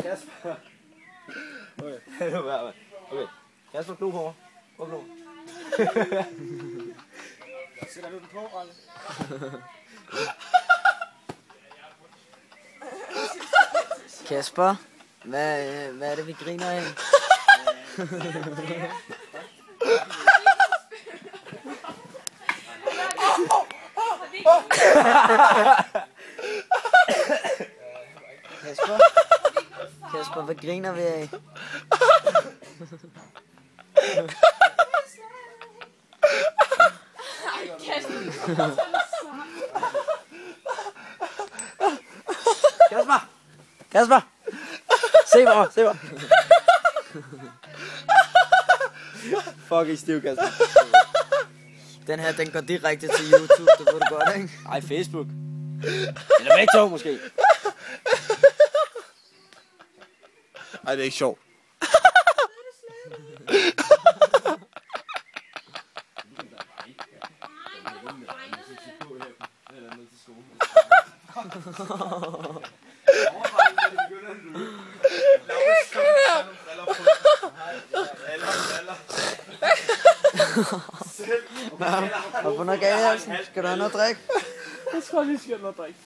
Kasper. Okay. Okay. Kasper, klo på mig. Prøv klo. Sætter du den på, Olle? Kasper, hvad er det, vi griner af? Kasper, hvad griner vi af? Kasper! Se mig! Fuck, I stiv, Kasper. Den her, den går direkte til YouTube, det ved du godt, ikke? Ej, Facebook. Eller begge to, måske. Ej, det er ikke sjovt. Har du noget galt i halsen? Skal du have noget at drikke? Jeg tror lige, skal have noget at drikke.